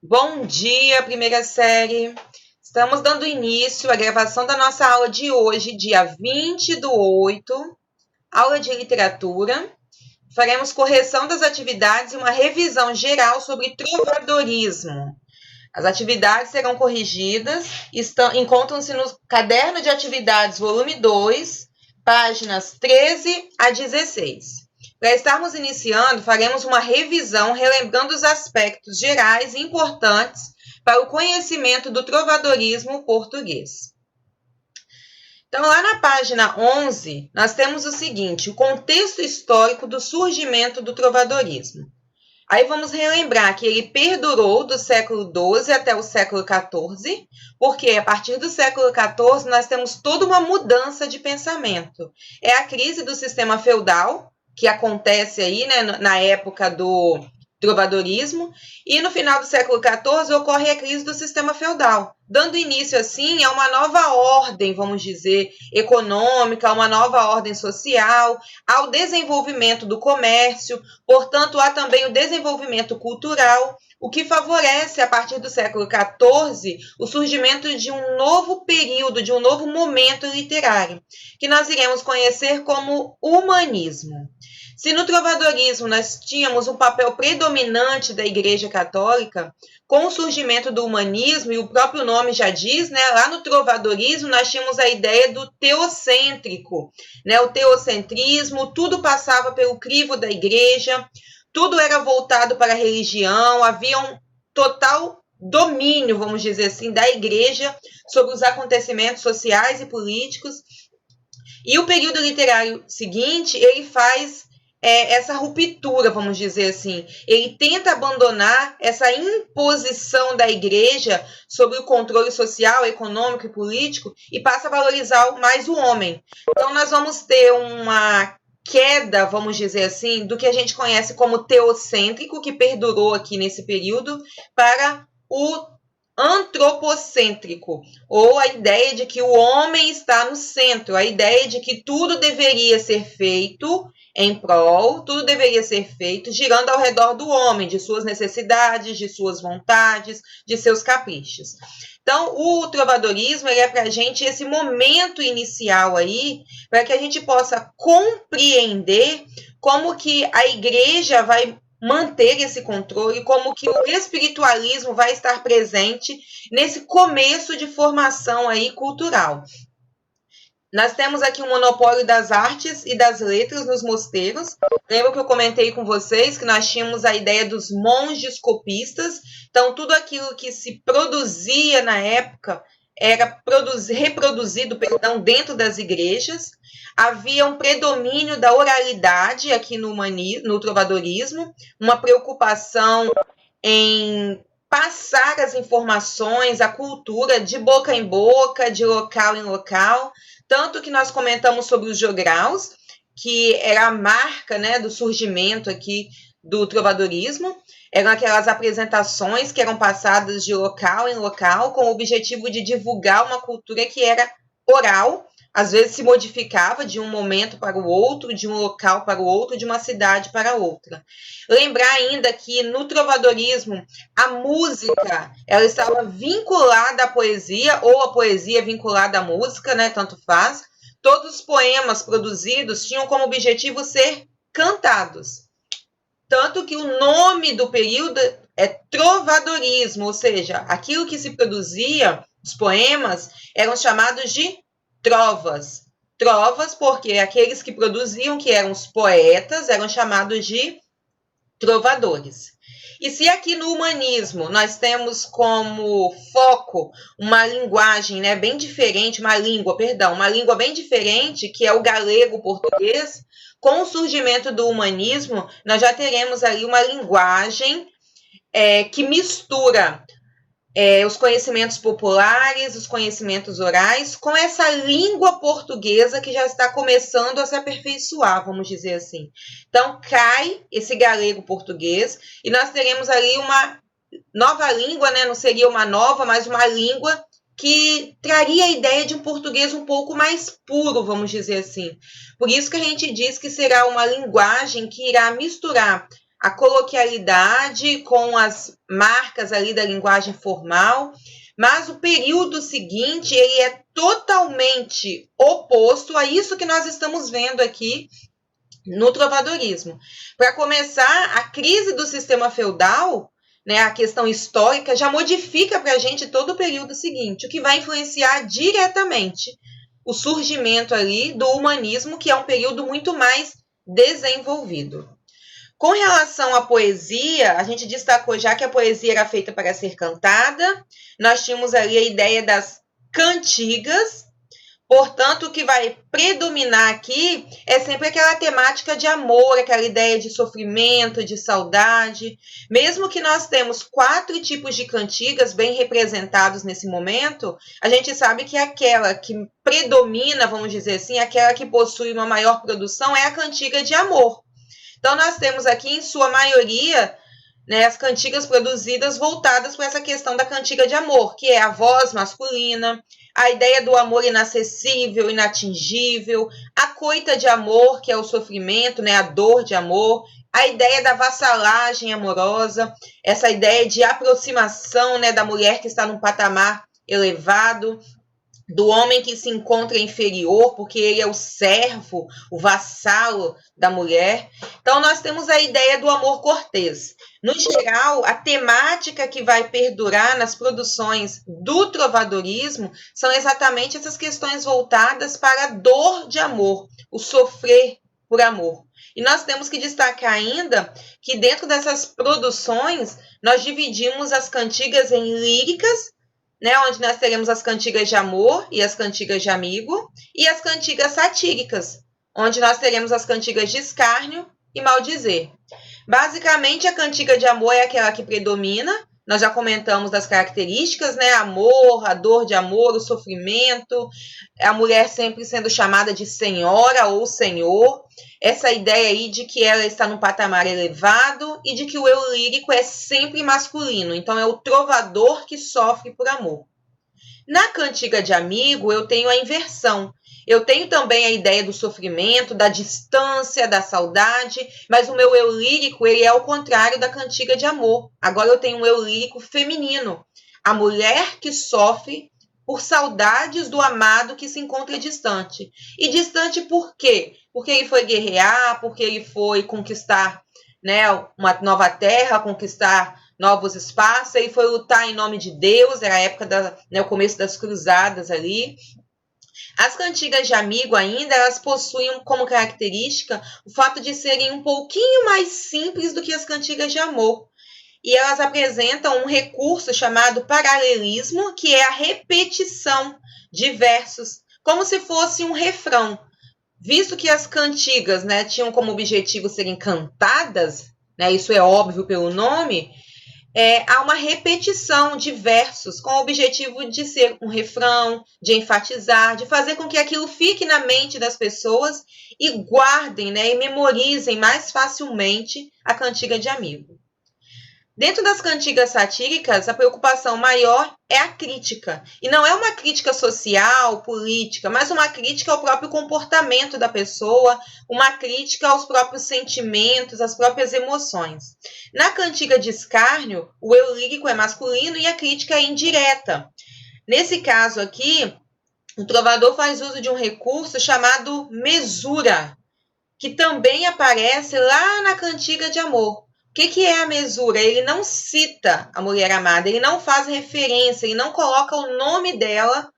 Bom dia, primeira série. Estamos dando início à gravação da nossa aula de hoje, dia 20/8, aula de literatura. Faremos correção das atividades e uma revisão geral sobre trovadorismo. As atividades serão corrigidas, encontram-se no Caderno de Atividades, volume 2, páginas 13 a 16. Para estarmos iniciando, faremos uma revisão relembrando os aspectos gerais e importantes para o conhecimento do trovadorismo português. Então, lá na página 11, nós temos o seguinte: o contexto histórico do surgimento do trovadorismo. Aí vamos relembrar que ele perdurou do século XII até o século XIV, porque a partir do século XIV nós temos toda uma mudança de pensamento. É a crise do sistema feudal, que acontece aí, né, na época do trovadorismo, e no final do século XIV ocorre a crise do sistema feudal, dando início, assim, a uma nova ordem, vamos dizer, econômica, uma nova ordem social, ao desenvolvimento do comércio, portanto, há também o desenvolvimento cultural, o que favorece, a partir do século XIV, o surgimento de um novo período, de um novo momento literário, que nós iremos conhecer como humanismo. Se no trovadorismo nós tínhamos um papel predominante da Igreja Católica, com o surgimento do humanismo, e o próprio nome já diz, né, lá no trovadorismo nós tínhamos a ideia do teocêntrico, né, o teocentrismo, tudo passava pelo crivo da Igreja, tudo era voltado para a religião, havia um total domínio, vamos dizer assim, da Igreja sobre os acontecimentos sociais e políticos. E o período literário seguinte, ele faz essa ruptura, vamos dizer assim. Ele tenta abandonar essa imposição da Igreja sobre o controle social, econômico e político e passa a valorizar mais o homem. Então, nós vamos ter uma queda, vamos dizer assim, do que a gente conhece como teocêntrico, que perdurou aqui nesse período, para o antropocêntrico, ou a ideia de que o homem está no centro, a ideia de que tudo deveria ser feito em prol, tudo deveria ser feito girando ao redor do homem, de suas necessidades, de suas vontades, de seus caprichos. Então, o trovadorismo ele é para a gente esse momento inicial aí, para que a gente possa compreender como que a igreja vai manter esse controle, como que o espiritualismo vai estar presente nesse começo de formação aí cultural. Nós temos aqui um monopólio das artes e das letras nos mosteiros. Lembra que eu comentei com vocês que nós tínhamos a ideia dos monges copistas? Então, tudo aquilo que se produzia na época era reproduzido, dentro das igrejas. Havia um predomínio da oralidade aqui no trovadorismo, uma preocupação em passar as informações, a cultura de boca em boca, de local em local, tanto que nós comentamos sobre os jograus, que era a marca, né, do surgimento aqui do trovadorismo. Eram aquelas apresentações que eram passadas de local em local com o objetivo de divulgar uma cultura que era oral, às vezes se modificava de um momento para o outro, de um local para o outro, de uma cidade para outra. Lembrar ainda que no trovadorismo a música ela estava vinculada à poesia, ou a poesia vinculada à música, né? Tanto faz. Todos os poemas produzidos tinham como objetivo ser cantados. Tanto que o nome do período é trovadorismo, ou seja, aquilo que se produzia, os poemas, eram chamados de trovas. Trovas porque aqueles que produziam, que eram os poetas, eram chamados de trovadores. E se aqui no humanismo nós temos como foco uma linguagem, né, bem diferente, uma língua bem diferente, que é o galego-português, com o surgimento do humanismo, nós já teremos ali uma linguagem que mistura os conhecimentos populares, os conhecimentos orais, com essa língua portuguesa que já está começando a se aperfeiçoar, vamos dizer assim. Então, cai esse galego português e nós teremos ali uma nova língua, né? Não seria uma nova, mas uma língua que traria a ideia de um português um pouco mais puro, vamos dizer assim. Por isso que a gente diz que será uma linguagem que irá misturar a coloquialidade com as marcas ali da linguagem formal, mas o período seguinte ele é totalmente oposto a isso que nós estamos vendo aqui no trovadorismo. Para começar, a crise do sistema feudal, né, a questão histórica, já modifica para a gente todo o período seguinte, o que vai influenciar diretamente o surgimento ali do humanismo, que é um período muito mais desenvolvido. Com relação à poesia, a gente destacou já que a poesia era feita para ser cantada, nós tínhamos ali a ideia das cantigas. Portanto, o que vai predominar aqui é sempre aquela temática de amor, aquela ideia de sofrimento, de saudade. Mesmo que nós temos 4 tipos de cantigas bem representados nesse momento, a gente sabe que aquela que predomina, vamos dizer assim, aquela que possui uma maior produção é a cantiga de amor. Então, nós temos aqui, em sua maioria, né, as cantigas produzidas voltadas para essa questão da cantiga de amor, que é a voz masculina, a ideia do amor inacessível, inatingível, a coita de amor, que é o sofrimento, né, a dor de amor, a ideia da vassalagem amorosa, essa ideia de aproximação, né, da mulher que está num patamar elevado, do homem que se encontra inferior, porque ele é o servo, o vassalo da mulher. Então, nós temos a ideia do amor cortês. No geral, a temática que vai perdurar nas produções do trovadorismo são exatamente essas questões voltadas para a dor de amor, o sofrer por amor. E nós temos que destacar ainda que dentro dessas produções, nós dividimos as cantigas em líricas, né, onde nós teremos as cantigas de amor e as cantigas de amigo, e as cantigas satíricas, onde nós teremos as cantigas de escárnio e maldizer. Basicamente, a cantiga de amor é aquela que predomina. Nós já comentamos das características, né? Amor, a dor de amor, o sofrimento, a mulher sempre sendo chamada de senhora ou senhor. Essa ideia aí de que ela está num patamar elevado e de que o eu lírico é sempre masculino. Então, é o trovador que sofre por amor. Na cantiga de amigo, eu tenho a inversão. Eu tenho também a ideia do sofrimento, da distância, da saudade, mas o meu eu lírico ele é o contrário da cantiga de amor. Agora eu tenho um eu lírico feminino. A mulher que sofre por saudades do amado que se encontra distante. E distante por quê? Porque ele foi guerrear, porque ele foi conquistar, né, uma nova terra, conquistar novos espaços, ele foi lutar em nome de Deus, era a época o começo das cruzadas ali. As cantigas de amigo ainda, elas possuem como característica o fato de serem um pouquinho mais simples do que as cantigas de amor. E elas apresentam um recurso chamado paralelismo, que é a repetição de versos, como se fosse um refrão. Visto que as cantigas, né, tinham como objetivo serem cantadas, né, isso é óbvio pelo nome, há uma repetição de versos com o objetivo de ser um refrão, de enfatizar, de fazer com que aquilo fique na mente das pessoas e guardem, né, e memorizem mais facilmente a cantiga de amigo. Dentro das cantigas satíricas, a preocupação maior é a crítica. E não é uma crítica social, política, mas uma crítica ao próprio comportamento da pessoa, uma crítica aos próprios sentimentos, às próprias emoções. Na cantiga de escárnio, o eu lírico é masculino e a crítica é indireta. Nesse caso aqui, o trovador faz uso de um recurso chamado mesura, que também aparece lá na cantiga de amor. O que é a mesura? Ele não cita a mulher amada, ele não faz referência, ele não coloca o nome dela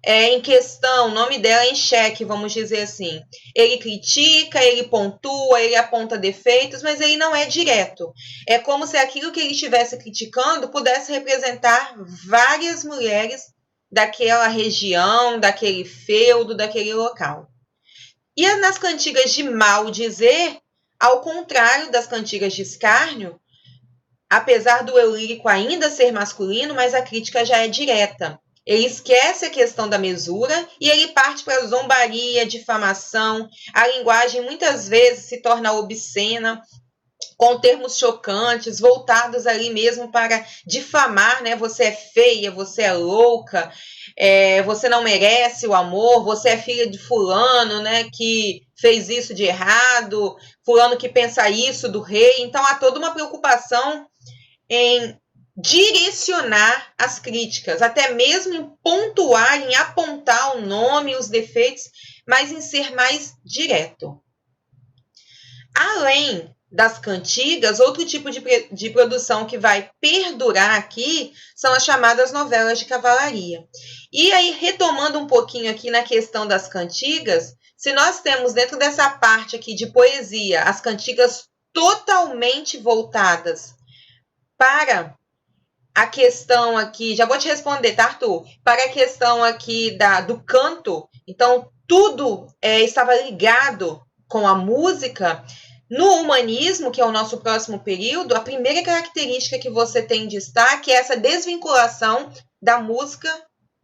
em questão, o nome dela em xeque, vamos dizer assim. Ele critica, ele pontua, ele aponta defeitos, mas ele não é direto. É como se aquilo que ele estivesse criticando pudesse representar várias mulheres daquela região, daquele feudo, daquele local. E nas cantigas de maldizer, ao contrário das cantigas de escárnio, apesar do eu lírico ainda ser masculino, mas a crítica já é direta. Ele esquece a questão da mesura e ele parte para a zombaria, difamação. A linguagem muitas vezes se torna obscena. com termos chocantes, voltados ali mesmo para difamar, né? Você é feia, você é louca, você não merece o amor, você é filha de fulano, né? Que fez isso de errado, fulano que pensa isso do rei. Então há toda uma preocupação em direcionar as críticas, até mesmo em pontuar, em apontar o nome, os defeitos, mas em ser mais direto. Além das cantigas, outro tipo de produção que vai perdurar aqui são as chamadas novelas de cavalaria. E aí, retomando um pouquinho aqui na questão das cantigas, se nós temos dentro dessa parte aqui de poesia as cantigas totalmente voltadas para a questão aqui, já vou te responder, tá, Arthur? Para a questão aqui do canto, então tudo estava ligado com a música. No humanismo, que é o nosso próximo período, a primeira característica que você tem em destaque é essa desvinculação da música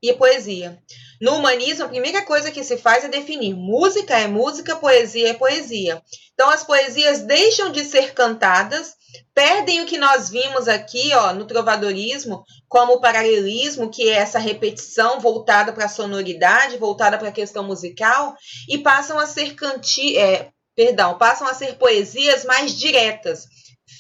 e a poesia. No humanismo, a primeira coisa que se faz é definir música é música, poesia é poesia. Então, as poesias deixam de ser cantadas, perdem o que nós vimos aqui no trovadorismo, como o paralelismo, que é essa repetição voltada para a sonoridade, voltada para a questão musical, e passam a ser passam a ser poesias mais diretas,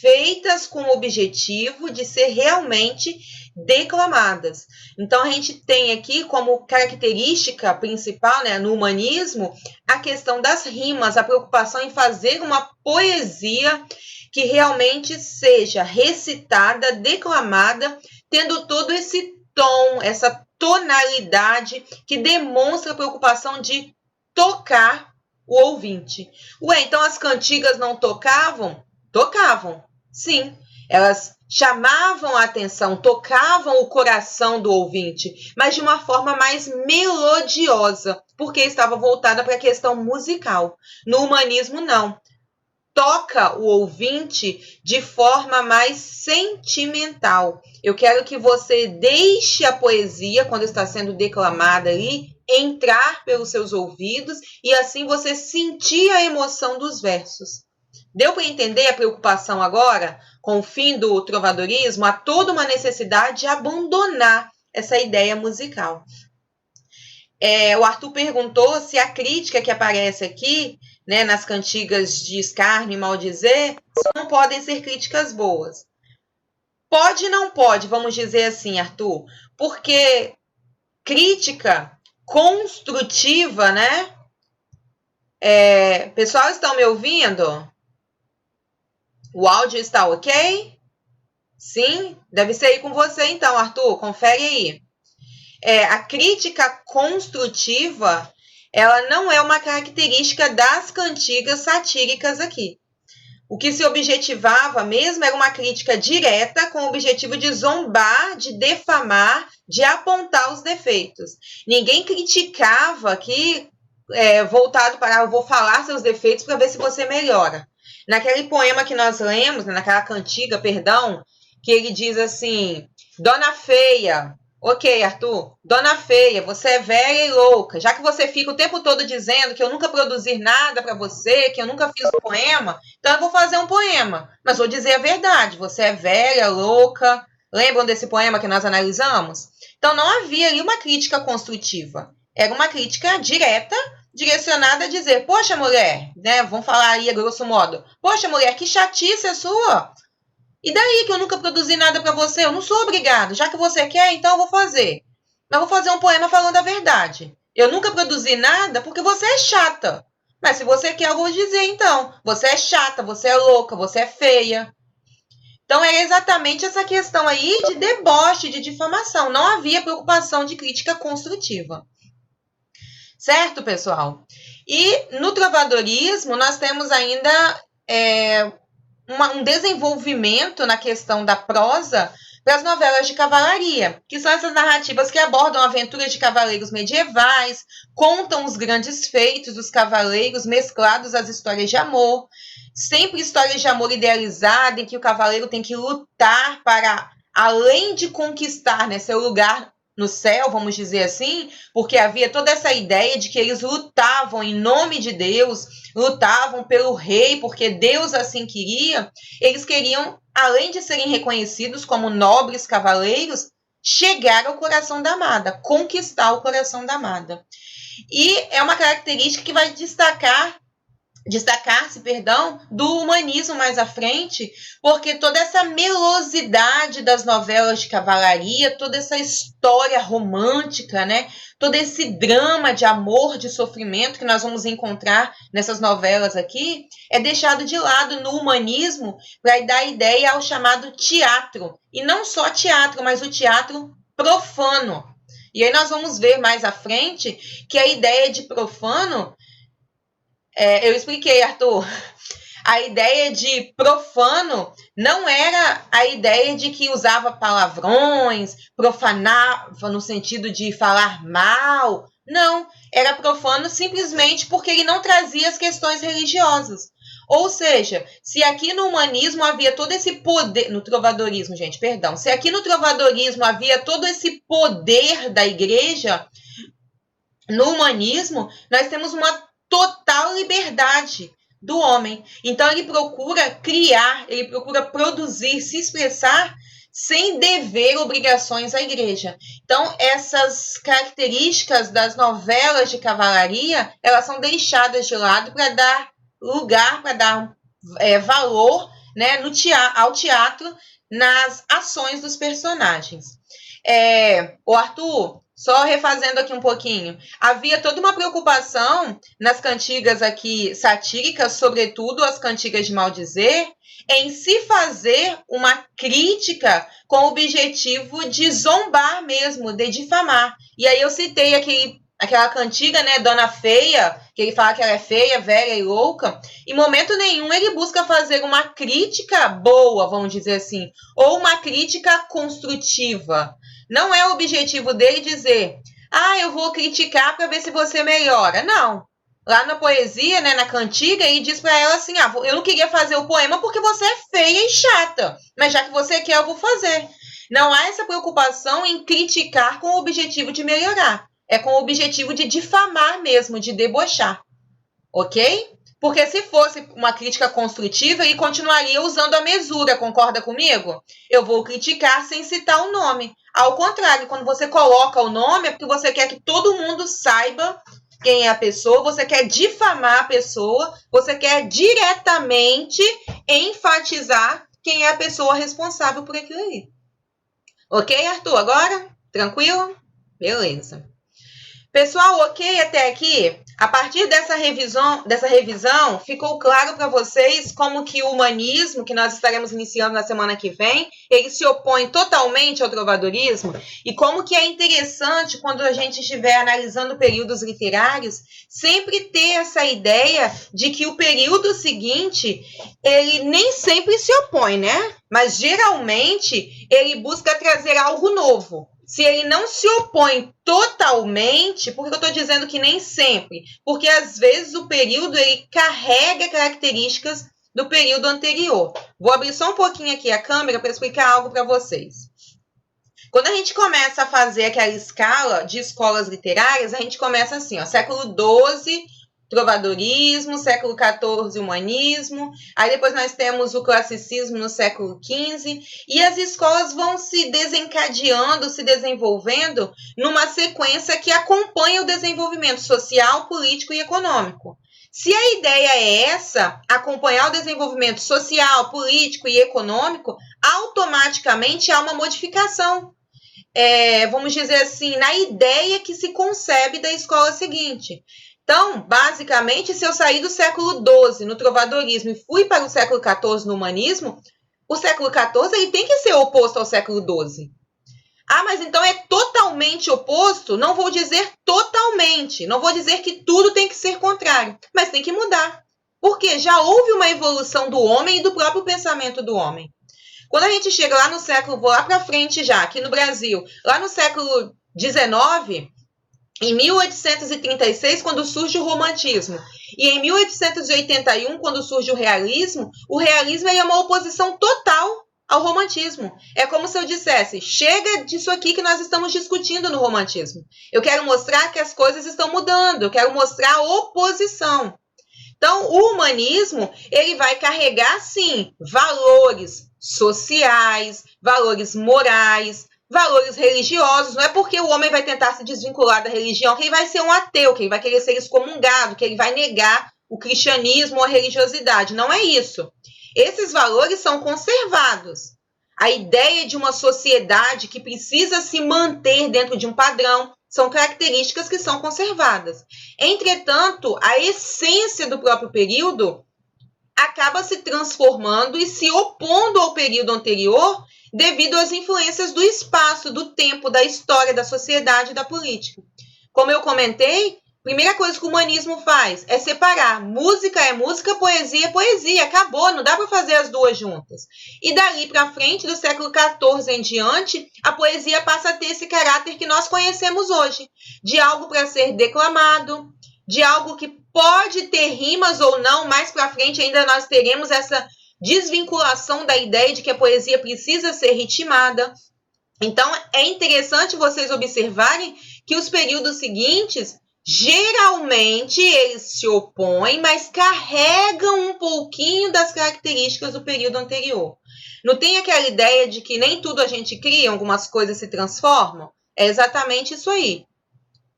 feitas com o objetivo de ser realmente declamadas. Então, a gente tem aqui como característica principal, né, no humanismo, a questão das rimas, a preocupação em fazer uma poesia que realmente seja recitada, declamada, tendo todo esse tom, essa tonalidade que demonstra a preocupação de tocar o ouvinte. Então as cantigas não tocavam? Tocavam, sim. Elas chamavam a atenção, tocavam o coração do ouvinte, mas de uma forma mais melodiosa, porque estava voltada para a questão musical. No humanismo, não. Toca o ouvinte de forma mais sentimental. Eu quero que você deixe a poesia, quando está sendo declamada ali, entrar pelos seus ouvidos e assim você sentir a emoção dos versos. Deu para entender a preocupação agora com o fim do trovadorismo? Há toda uma necessidade de abandonar essa ideia musical. O Arthur perguntou se a crítica que aparece aqui, né, nas cantigas de escárnio e maldizer, não podem ser críticas boas. Pode e não pode, vamos dizer assim, Arthur, porque crítica construtiva, né? Pessoal, estão me ouvindo? O áudio está ok? Sim? Deve ser aí com você então, Arthur, confere aí. A crítica construtiva, ela não é uma característica das cantigas satíricas aqui. O que se objetivava mesmo era uma crítica direta com o objetivo de zombar, de defamar, de apontar os defeitos. Ninguém criticava aqui voltado para eu vou falar seus defeitos para ver se você melhora. Naquele poema que nós lemos, naquela cantiga, perdão, que ele diz assim, Dona Feia, ok, Arthur, Dona Feia, você é velha e louca, já que você fica o tempo todo dizendo que eu nunca produzi nada para você, que eu nunca fiz um poema, então eu vou fazer um poema, mas vou dizer a verdade, você é velha, louca, lembram desse poema que nós analisamos? Então não havia ali uma crítica construtiva, era uma crítica direta, direcionada a dizer, poxa, mulher, né, vamos falar aí a grosso modo, poxa, mulher, que chatice a sua, e daí que eu nunca produzi nada para você? Eu não sou obrigado. Já que você quer, então eu vou fazer. Mas vou fazer um poema falando a verdade. Eu nunca produzi nada porque você é chata. Mas se você quer, eu vou dizer então. Você é chata, você é louca, você é feia. Então é exatamente essa questão aí de deboche, de difamação. Não havia preocupação de crítica construtiva. Certo, pessoal? E no trovadorismo, nós temos ainda um desenvolvimento na questão da prosa para as novelas de cavalaria, que são essas narrativas que abordam aventuras de cavaleiros medievais, contam os grandes feitos dos cavaleiros mesclados às histórias de amor, sempre histórias de amor idealizada, em que o cavaleiro tem que lutar para, além de conquistar, né, seu lugar no céu, vamos dizer assim, porque havia toda essa ideia de que eles lutavam em nome de Deus, lutavam pelo rei, porque Deus assim queria. Eles queriam, além de serem reconhecidos como nobres cavaleiros, chegar ao coração da amada, conquistar o coração da amada. E é uma característica que vai destacar-se, do humanismo mais à frente, porque toda essa melosidade das novelas de cavalaria, toda essa história romântica, né? Todo esse drama de amor, de sofrimento que nós vamos encontrar nessas novelas aqui, é deixado de lado no humanismo para dar ideia ao chamado teatro. E não só teatro, mas o teatro profano. E aí nós vamos ver mais à frente que a ideia de profano, eu expliquei, Arthur. A ideia de profano não era a ideia de que usava palavrões, profanava no sentido de falar mal. Não, era profano simplesmente porque ele não trazia as questões religiosas. Ou seja, se aqui no humanismo havia todo esse poder, no trovadorismo, gente, perdão, se aqui no trovadorismo havia todo esse poder da igreja, no humanismo nós temos uma total liberdade do homem. Então ele procura criar, ele procura produzir, se expressar sem dever obrigações à igreja. Então essas características das novelas de cavalaria, elas são deixadas de lado para dar lugar, para dar valor, né, ao teatro, nas ações dos personagens. O Arthur, só refazendo aqui um pouquinho, havia toda uma preocupação nas cantigas aqui satíricas, sobretudo as cantigas de maldizer, em se fazer uma crítica com o objetivo de zombar mesmo, de difamar. E aí eu citei aquela cantiga, né, Dona Feia, que ele fala que ela é feia, velha e louca. Em momento nenhum ele busca fazer uma crítica boa, vamos dizer assim, ou uma crítica construtiva. Não é o objetivo dele dizer, eu vou criticar para ver se você melhora. Não. Lá na poesia, né, na cantiga, ele diz para ela assim, eu não queria fazer o poema porque você é feia e chata, mas já que você quer, eu vou fazer. Não há essa preocupação em criticar com o objetivo de melhorar. É com o objetivo de difamar mesmo, de debochar. Ok? Porque se fosse uma crítica construtiva, ele continuaria usando a mesura, concorda comigo? Eu vou criticar sem citar o nome. Ao contrário, quando você coloca o nome, é porque você quer que todo mundo saiba quem é a pessoa, você quer difamar a pessoa, você quer diretamente enfatizar quem é a pessoa responsável por aquilo ali. Ok, Arthur? Agora? Tranquilo? Beleza. Pessoal, ok até aqui? A partir dessa revisão, ficou claro para vocês como que o humanismo, que nós estaremos iniciando na semana que vem, ele se opõe totalmente ao trovadorismo, e como que é interessante, quando a gente estiver analisando períodos literários, sempre ter essa ideia de que o período seguinte, ele nem sempre se opõe, né? Mas geralmente ele busca trazer algo novo. Se ele não se opõe totalmente, por que eu estou dizendo que nem sempre? Porque às vezes o período ele carrega características do período anterior. Vou abrir só um pouquinho aqui a câmera para explicar algo para vocês. Quando a gente começa a fazer aquela escala de escolas literárias, a gente começa assim, ó, século XII, trovadorismo, século XIV, humanismo, aí depois nós temos o classicismo no século XV, e as escolas vão se desencadeando, se desenvolvendo numa sequência que acompanha o desenvolvimento social, político e econômico. Se a ideia é essa, acompanhar o desenvolvimento social, político e econômico, automaticamente há uma modificação. Vamos dizer assim, na ideia que se concebe da escola seguinte. Então, basicamente, se eu sair do século XII no trovadorismo e fui para o século XIV no humanismo, o século XIV ele tem que ser oposto ao século XII. Mas então é totalmente oposto? Não vou dizer totalmente, não vou dizer que tudo tem que ser contrário, mas tem que mudar. Porque já houve uma evolução do homem e do próprio pensamento do homem. Quando a gente chega lá no século, vou lá para frente já, aqui no Brasil, lá no século XIX, em 1836, quando surge o romantismo, e em 1881, quando surge o realismo é uma oposição total ao romantismo. É como se eu dissesse, chega disso aqui que nós estamos discutindo no romantismo. Eu quero mostrar que as coisas estão mudando, eu quero mostrar a oposição. Então, o humanismo, ele vai carregar, sim, valores sociais, valores morais, valores religiosos. Não é porque o homem vai tentar se desvincular da religião que ele vai ser um ateu, que ele vai querer ser excomungado, que ele vai negar o cristianismo ou a religiosidade. Não é isso. Esses valores são conservados. A ideia de uma sociedade que precisa se manter dentro de um padrão são características que são conservadas. Entretanto, a essência do próprio período acaba se transformando e se opondo ao período anterior devido às influências do espaço, do tempo, da história, da sociedade e da política. Como eu comentei, a primeira coisa que o humanismo faz é separar. Música é música, poesia é poesia. Acabou, não dá para fazer as duas juntas. E dali para frente, do século XIV em diante, a poesia passa a ter esse caráter que nós conhecemos hoje. De algo para ser declamado, de algo que pode ter rimas ou não. Mais para frente ainda nós teremos essa desvinculação da ideia de que a poesia precisa ser ritmada. Então, é interessante vocês observarem que os períodos seguintes, geralmente, eles se opõem, mas carregam um pouquinho das características do período anterior. Não tem aquela ideia de que nem tudo a gente cria, algumas coisas se transformam? É exatamente isso aí.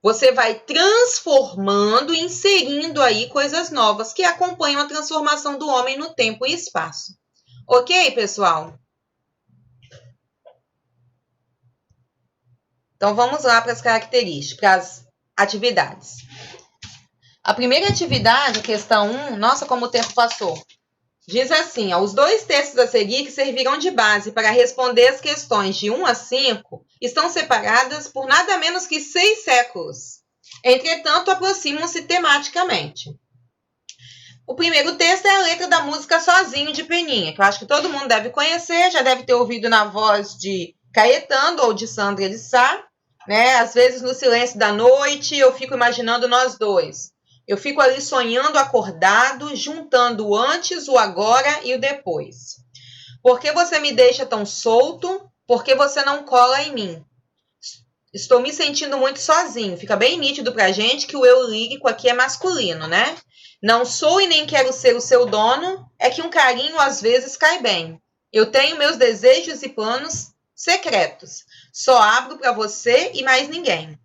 Você vai transformando e inserindo aí coisas novas que acompanham a transformação do homem no tempo e espaço. Ok, pessoal? Então, vamos lá para as características, para as atividades. A primeira atividade, questão 1, nossa, como o tempo passou. Diz assim, ó, os dois textos a seguir que servirão de base para responder as questões de 1 a 5 estão separadas por nada menos que 6 séculos. Entretanto, aproximam-se tematicamente. O primeiro texto é a letra da música Sozinho, de Peninha, que eu acho que todo mundo deve conhecer, já deve ter ouvido na voz de Caetano ou de Sandra de Sá, né? Às vezes, no silêncio da noite, eu fico imaginando nós dois. Eu fico ali sonhando acordado, juntando o antes, o agora e o depois. Por que você me deixa tão solto? Por que você não cola em mim? Estou me sentindo muito sozinho. Fica bem nítido pra gente que o eu lírico aqui é masculino, né? Não sou e nem quero ser o seu dono, é que um carinho às vezes cai bem. Eu tenho meus desejos e planos secretos. Só abro para você e mais ninguém.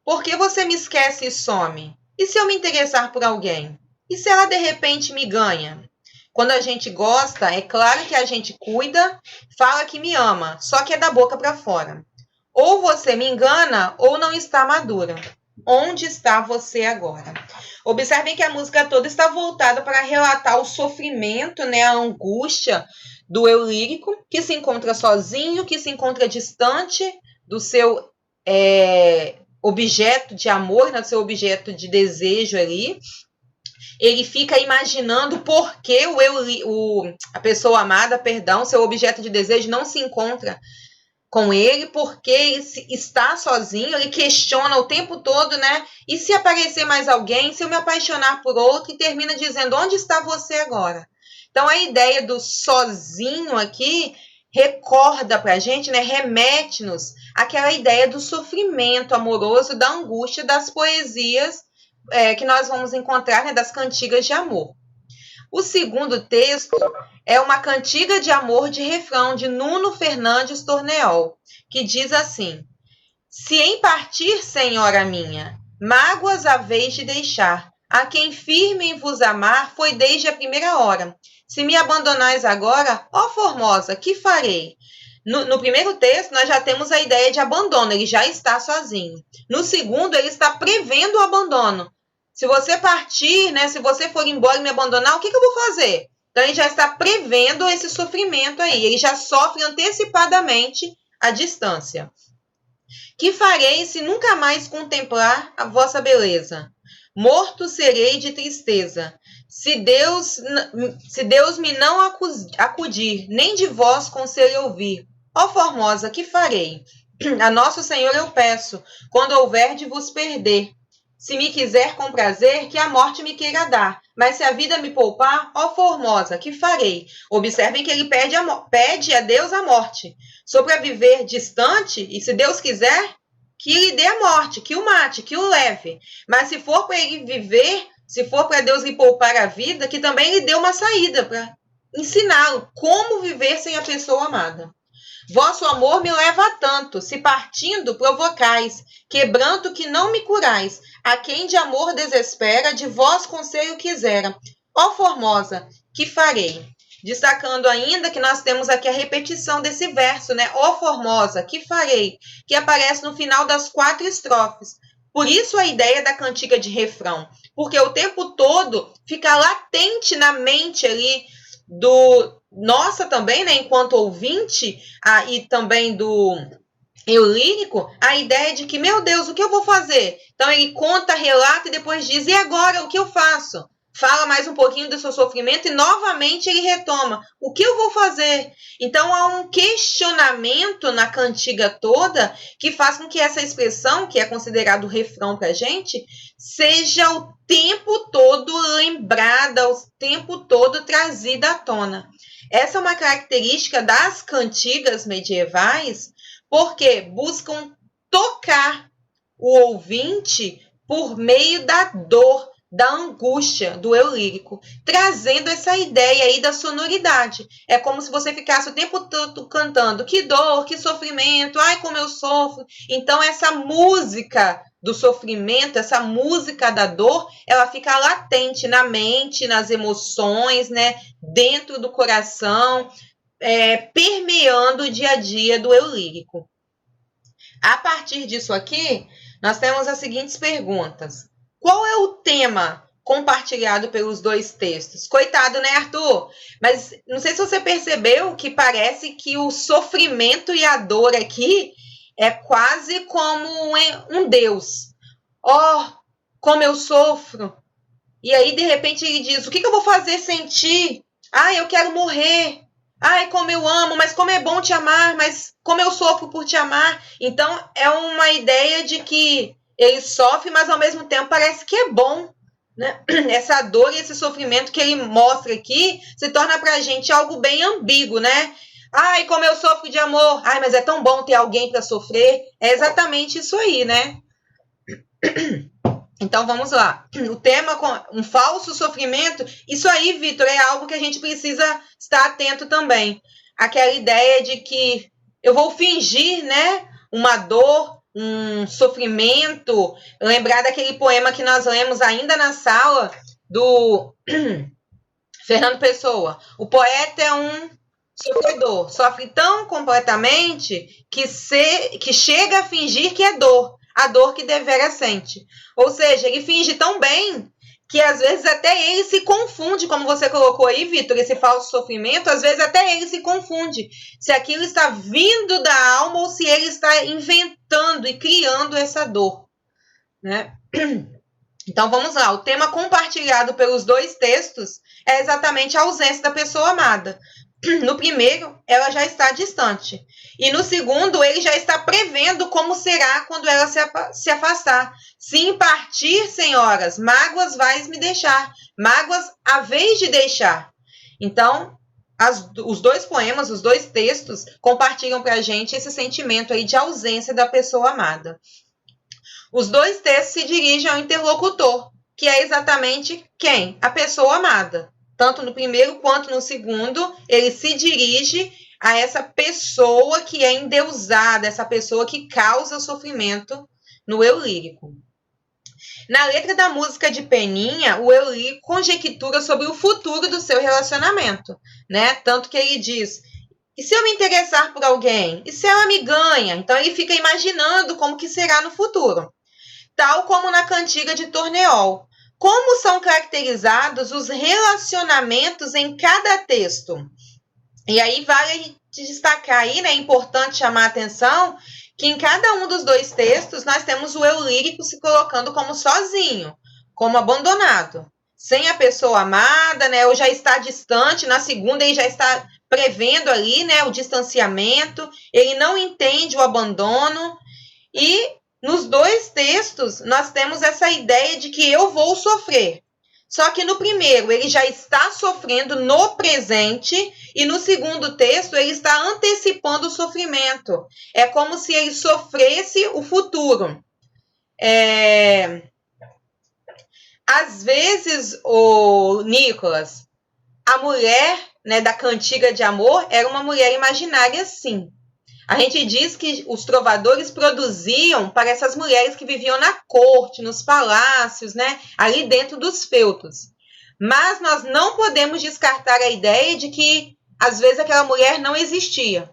Por que você me esquece e some? E se eu me interessar por alguém? E se ela de repente me ganha? Quando a gente gosta, é claro que a gente cuida, fala que me ama, só que é da boca para fora. Ou você me engana ou não está madura. Onde está você agora? Observem que a música toda está voltada para relatar o sofrimento, né, a angústia do eu lírico, que se encontra sozinho, que se encontra distante do seu objeto de amor, né, do seu objeto de desejo ali. Ele fica imaginando por que a pessoa amada, seu objeto de desejo não se encontra com ele, porque ele está sozinho, ele questiona o tempo todo, né? E se aparecer mais alguém, se eu me apaixonar por outro, e termina dizendo, onde está você agora? Então, a ideia do sozinho aqui recorda pra gente, né? Remete-nos àquela ideia do sofrimento amoroso, da angústia das poesias que nós vamos encontrar, né? Das cantigas de amor. O segundo texto é uma cantiga de amor de refrão de Nuno Fernandes Torneol, que diz assim: se em partir, senhora minha, mágoas haveis de deixar, a quem firme em vos amar foi desde a primeira hora. Se me abandonais agora, ó formosa, que farei? No primeiro texto, nós já temos a ideia de abandono, ele já está sozinho. No segundo, ele está prevendo o abandono. Se você partir, né, se você for embora e me abandonar, o que eu vou fazer? Então, ele já está prevendo esse sofrimento aí. Ele já sofre antecipadamente a distância. Que farei se nunca mais contemplar a vossa beleza? Morto serei de tristeza. Se Deus me não acudir, nem de vós conselho ouvir. Ó formosa, que farei? A nosso Senhor eu peço, quando houver de vos perder. Se me quiser com prazer, que a morte me queira dar. Mas se a vida me poupar, ó formosa, que farei? Observem que ele pede a Deus a morte. Sou para viver distante, e se Deus quiser, que lhe dê a morte, que o mate, que o leve. Mas se for para ele viver, se for para Deus lhe poupar a vida, que também lhe dê uma saída para ensiná-lo como viver sem a pessoa amada. Vosso amor me leva a tanto, se partindo provocais, quebranto que não me curais, a quem de amor desespera, de vós conselho quisera. Ó formosa, que farei? Destacando ainda que nós temos aqui a repetição desse verso, né? Ó formosa, que farei? Que aparece no final das 4 estrofes. Por isso a ideia da cantiga de refrão, porque o tempo todo fica latente na mente ali nossa também, né, enquanto ouvinte, e também do eu lírico, a ideia de que, meu Deus, o que eu vou fazer? Então ele conta, relata e depois diz, e agora, o que eu faço? Fala mais um pouquinho do seu sofrimento e novamente ele retoma, o que eu vou fazer? Então há um questionamento na cantiga toda que faz com que essa expressão, que é considerado refrão para a gente, seja o tempo todo lembrada, o tempo todo trazida à tona. Essa é uma característica das cantigas medievais, porque buscam tocar o ouvinte por meio da dor, da angústia do eu lírico, trazendo essa ideia aí da sonoridade. É como se você ficasse o tempo todo cantando que dor, que sofrimento, ai como eu sofro. Então essa música do sofrimento, essa música da dor, ela fica latente na mente, nas emoções, né, dentro do coração, permeando o dia a dia do eu lírico. A partir disso aqui, nós temos as seguintes perguntas. Qual é o tema compartilhado pelos 2 textos? Coitado, né, Arthur? Mas não sei se você percebeu que parece que o sofrimento e a dor aqui é quase como um Deus. Oh, como eu sofro. E aí, de repente, ele diz, o que eu vou fazer sem ti? Ai, eu quero morrer. Ai, como eu amo, mas como é bom te amar, mas como eu sofro por te amar. Então, é uma ideia de que ele sofre, mas ao mesmo tempo parece que é bom, né? Essa dor e esse sofrimento que ele mostra aqui se torna pra gente algo bem ambíguo, né? Ai, como eu sofro de amor. Ai, mas é tão bom ter alguém para sofrer. É exatamente isso aí, né? Então, vamos lá. O tema com um falso sofrimento, isso aí, Vitor, é algo que a gente precisa estar atento também. Aquela ideia de que eu vou fingir, né, uma dor, um sofrimento. Lembrar daquele poema que nós lemos ainda na sala, do Fernando Pessoa. O poeta é um sofredor, sofre tão completamente que chega a fingir que é dor, a dor que devera sente. Ou seja, ele finge tão bem que às vezes até ele se confunde, como você colocou aí, Vitor, esse falso sofrimento, às vezes até ele se confunde se aquilo está vindo da alma ou se ele está inventando e criando essa dor, né? Então vamos lá, o tema compartilhado pelos 2 textos é exatamente a ausência da pessoa amada. No primeiro, ela já está distante. E no segundo, ele já está prevendo como será quando ela se afastar. Sim, partir, senhoras, mágoas vais me deixar. Mágoas a vez de deixar. Então, os 2 poemas, os 2 textos, compartilham para a gente esse sentimento aí de ausência da pessoa amada. Os 2 textos se dirigem ao interlocutor, que é exatamente quem? A pessoa amada. Tanto no primeiro quanto no segundo, ele se dirige a essa pessoa que é endeusada, essa pessoa que causa sofrimento no eu lírico. Na letra da música de Peninha, o eu lírico conjectura sobre o futuro do seu relacionamento, né? Tanto que ele diz, e se eu me interessar por alguém? E se ela me ganha? Então ele fica imaginando como que será no futuro. Tal como na cantiga de Torneol. Como são caracterizados os relacionamentos em cada texto? E aí vale a gente destacar aí, né? É importante chamar a atenção que em cada um dos 2 textos nós temos o eu lírico se colocando como sozinho, como abandonado, sem a pessoa amada, né? Ou já está distante. Na segunda ele já está prevendo ali, né, o distanciamento. Ele não entende o abandono e nos dois textos, nós temos essa ideia de que eu vou sofrer. Só que no primeiro, ele já está sofrendo no presente, e no segundo texto, ele está antecipando o sofrimento. É como se ele sofresse o futuro. Às vezes, o Nicolas, a mulher, né, da cantiga de amor era uma mulher imaginária, sim. A gente diz que os trovadores produziam para essas mulheres que viviam na corte, nos palácios, né, ali dentro dos feudos. Mas nós não podemos descartar a ideia de que, às vezes, aquela mulher não existia.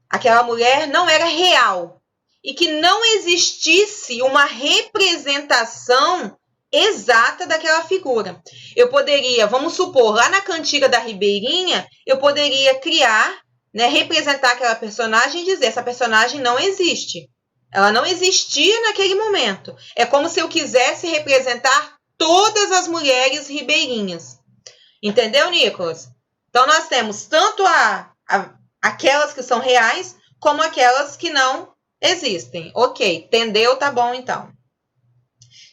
Aquela mulher não era real. E que não existisse uma representação exata daquela figura. Eu poderia, vamos supor, lá na cantiga da Ribeirinha, eu poderia criar, né, representar aquela personagem e dizer, essa personagem não existe. Ela não existia naquele momento. É como se eu quisesse representar todas as mulheres ribeirinhas. Entendeu, Nicolas? Então, nós temos tanto aquelas que são reais, como aquelas que não existem. Ok, entendeu? Tá bom, então.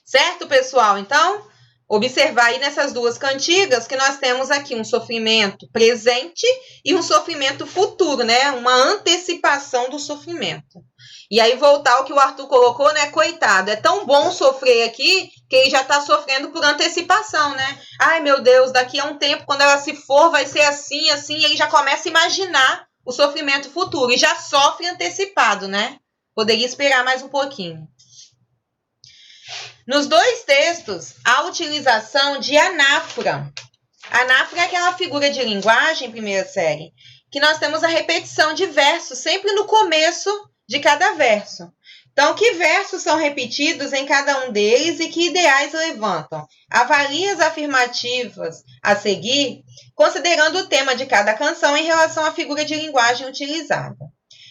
Certo, pessoal? Então, observar aí nessas duas cantigas que nós temos aqui um sofrimento presente e um sofrimento futuro, né? Uma antecipação do sofrimento. E aí, voltar ao que o Arthur colocou, né? Coitado, é tão bom sofrer aqui que ele já está sofrendo por antecipação, né? Ai, meu Deus, daqui a um tempo, quando ela se for, vai ser assim, assim, e ele já começa a imaginar o sofrimento futuro e já sofre antecipado, né? Poderia esperar mais um pouquinho. Nos dois textos, há utilização de anáfora. Anáfora é aquela figura de linguagem, primeira série, que nós temos a repetição de versos sempre no começo de cada verso. Então, que versos são repetidos em cada um deles e que ideais levantam? Avalie as afirmativas a seguir, considerando o tema de cada canção em relação à figura de linguagem utilizada.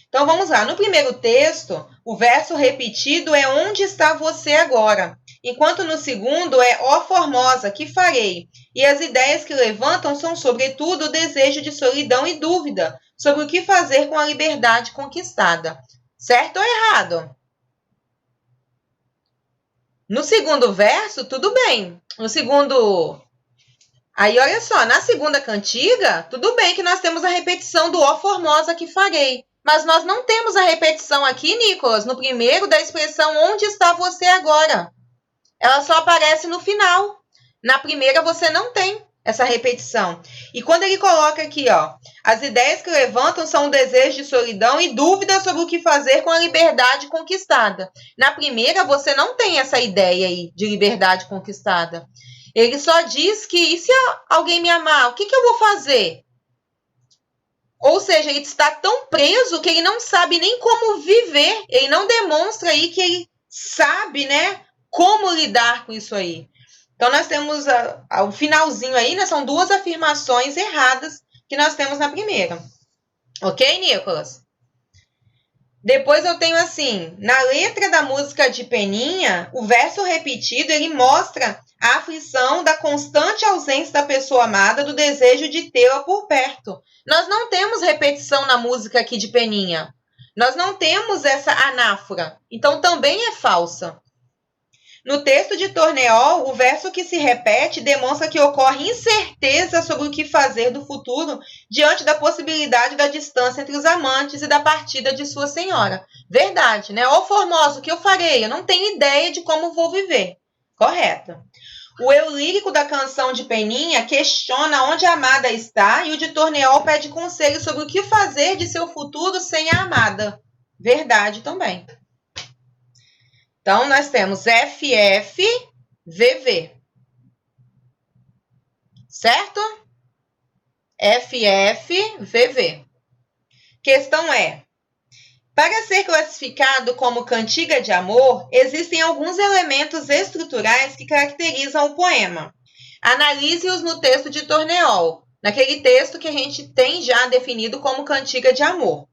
Então, vamos lá. No primeiro texto, o verso repetido é onde está você agora, enquanto no segundo é ó formosa, que farei? E as ideias que levantam são, sobretudo, o desejo de solidão e dúvida sobre o que fazer com a liberdade conquistada. Certo ou errado? No segundo verso, tudo bem. No segundo... Aí, olha só, na segunda cantiga, tudo bem que nós temos a repetição do ó formosa, que farei. Mas nós não temos a repetição aqui, Nicolas, no primeiro da expressão onde está você agora. Ela só aparece no final. Na primeira você não tem essa repetição. E quando ele coloca aqui, ó, as ideias que levantam são o desejo de solidão e dúvida sobre o que fazer com a liberdade conquistada. Na primeira você não tem essa ideia aí de liberdade conquistada. Ele só diz que, e se alguém me amar, o que eu vou fazer? Ou seja, ele está tão preso que ele não sabe nem como viver. Ele não demonstra aí que ele sabe, né, como lidar com isso aí. Então, nós temos o finalzinho aí, né, são duas afirmações erradas que nós temos na primeira. Ok, Nicolas? Depois eu tenho assim, na letra da música de Peninha, o verso repetido, ele mostra a aflição da constante ausência da pessoa amada, do desejo de tê-la por perto. Nós não temos repetição na música aqui de Peninha. Nós não temos essa anáfora. Então, também é falsa. No texto de Torneol, o verso que se repete demonstra que ocorre incerteza sobre o que fazer do futuro diante da possibilidade da distância entre os amantes e da partida de sua senhora. Verdade, né? Ó formoso, o que eu farei? Eu não tenho ideia de como vou viver. Correto. O eu lírico da canção de Peninha questiona onde a amada está e o de Torneol pede conselho sobre o que fazer de seu futuro sem a amada. Verdade também. Então, nós temos FF, VV. Certo? FF, VV. Questão é: para ser classificado como cantiga de amor, existem alguns elementos estruturais que caracterizam o poema. Analise-os no texto de Torneol, naquele texto que a gente tem já definido como cantiga de amor.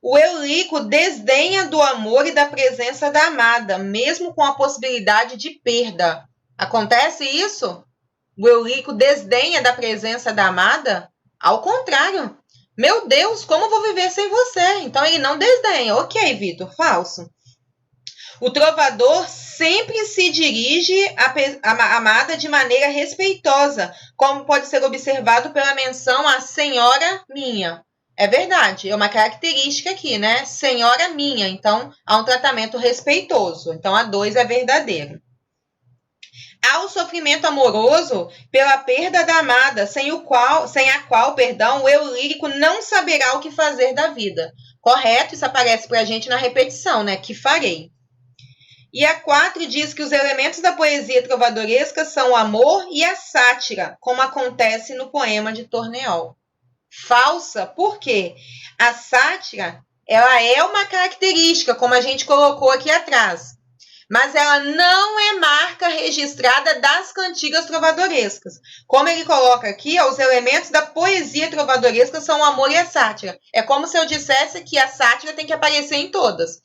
O Eurico desdenha do amor e da presença da amada, mesmo com a possibilidade de perda. Acontece isso? O Eurico desdenha da presença da amada? Ao contrário. Meu Deus, como vou viver sem você? Então ele não desdenha. Ok, Vitor, falso. O trovador sempre se dirige à amada de maneira respeitosa, como pode ser observado pela menção à senhora minha. É verdade, é uma característica aqui, né? Senhora minha, então há um tratamento respeitoso. Então a 2 é verdadeiro. Há o sofrimento amoroso pela perda da amada, sem a qual, o eu lírico não saberá o que fazer da vida. Correto? Isso aparece para a gente na repetição, né? Que farei. E a 4 diz que os elementos da poesia trovadoresca são o amor e a sátira, como acontece no poema de Torneol. Falsa, por quê? A sátira, ela é uma característica, como a gente colocou aqui atrás, mas ela não é marca registrada das cantigas trovadorescas. Como ele coloca aqui, os elementos da poesia trovadoresca são o amor e a sátira. É como se eu dissesse que a sátira tem que aparecer em todas.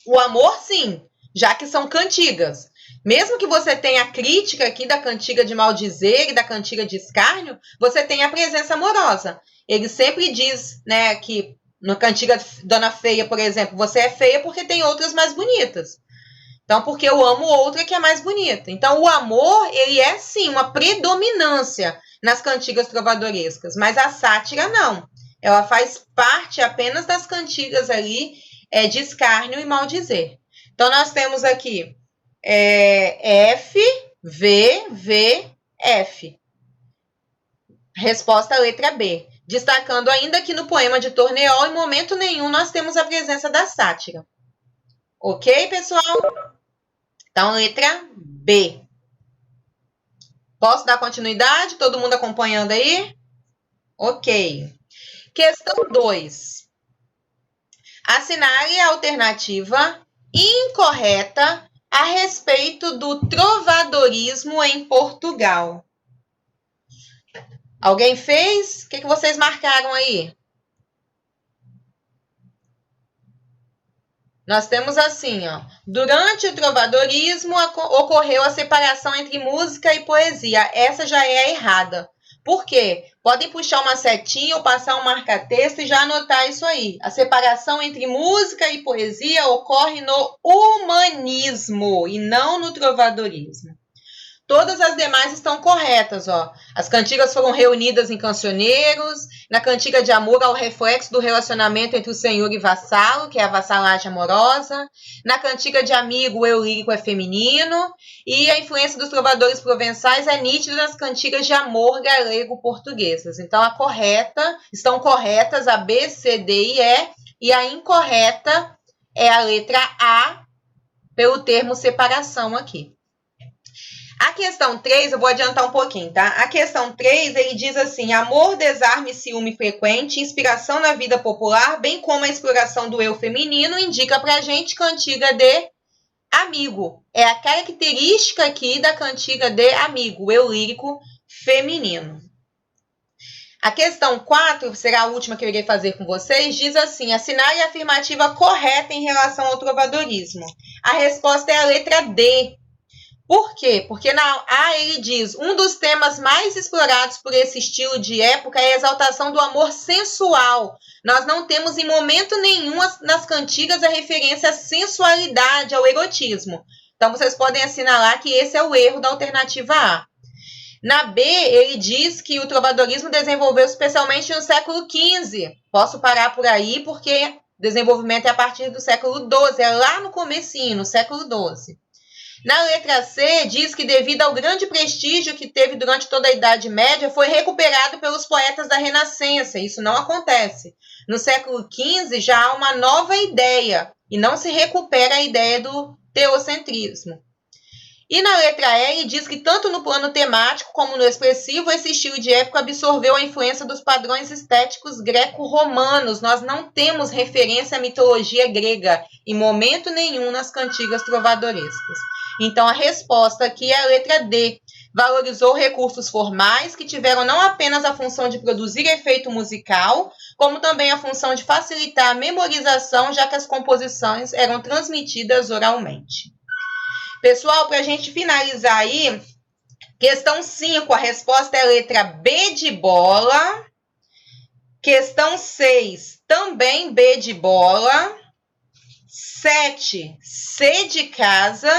O amor, sim, já que são cantigas. Mesmo que você tenha a crítica aqui da cantiga de maldizer e da cantiga de escárnio, você tem a presença amorosa. Ele sempre diz, né, que na cantiga Dona Feia, por exemplo, você é feia porque tem outras mais bonitas. Então, porque eu amo outra que é mais bonita. Então, o amor, ele é, sim, uma predominância nas cantigas trovadorescas, mas a sátira não. Ela faz parte apenas das cantigas ali de escárnio e maldizer. Então, nós temos aqui F, V, V, F. Resposta letra B. Destacando ainda que no poema de Torneol, em momento nenhum, nós temos a presença da sátira. Ok, pessoal? Então, letra B. Posso dar continuidade? Todo mundo acompanhando aí? Ok. Questão 2. Assinale a alternativa incorreta a respeito do trovadorismo em Portugal. Alguém fez? O que vocês marcaram aí? Nós temos assim, ó. Durante o trovadorismo ocorreu a separação entre música e poesia. Essa já é a errada. Por quê? Podem puxar uma setinha ou passar um marca-texto e já anotar isso aí. A separação entre música e poesia ocorre no humanismo e não no trovadorismo. Todas as demais estão corretas, ó. As cantigas foram reunidas em cancioneiros. Na cantiga de amor há o reflexo do relacionamento entre o senhor e vassalo, que é a vassalagem amorosa. Na cantiga de amigo, o eu lírico é feminino. E a influência dos trovadores provençais é nítida nas cantigas de amor galego-portuguesas. Então, estão corretas a B, C, D e E. E a incorreta é a letra A, pelo termo separação aqui. A questão 3, eu vou adiantar um pouquinho, tá? A questão 3, ele diz assim: amor, desarme e ciúme frequente, inspiração na vida popular, bem como a exploração do eu feminino, indica pra gente cantiga de amigo. É a característica aqui da cantiga de amigo, o eu lírico feminino. A questão 4, será a última que eu irei fazer com vocês, diz assim: assinale a afirmativa correta em relação ao trovadorismo. A resposta é a letra D. Por quê? Porque na A ele diz: um dos temas mais explorados por esse estilo de época é a exaltação do amor sensual. Nós não temos em momento nenhum nas cantigas a referência à sensualidade, ao erotismo. Então, vocês podem assinalar que esse é o erro da alternativa A. Na B, ele diz que o trovadorismo desenvolveu especialmente no século XV. Posso parar por aí, porque desenvolvimento é a partir do século XII, é lá no comecinho, no século XII. Na letra C, diz que devido ao grande prestígio que teve durante toda a Idade Média, foi recuperado pelos poetas da Renascença. Isso não acontece. No século XV já há uma nova ideia e não se recupera a ideia do teocentrismo. E na letra E, diz que tanto no plano temático como no expressivo, esse estilo de época absorveu a influência dos padrões estéticos greco-romanos. Nós não temos referência à mitologia grega em momento nenhum nas cantigas trovadorescas. Então, a resposta aqui é a letra D. Valorizou recursos formais que tiveram não apenas a função de produzir efeito musical, como também a função de facilitar a memorização, já que as composições eram transmitidas oralmente. Pessoal, para a gente finalizar aí, questão 5, a resposta é a letra B de bola. Questão 6, também B de bola. 7, C de casa.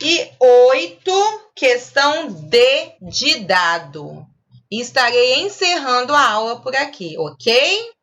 E 8, questão D de dado. Estarei encerrando a aula por aqui, ok?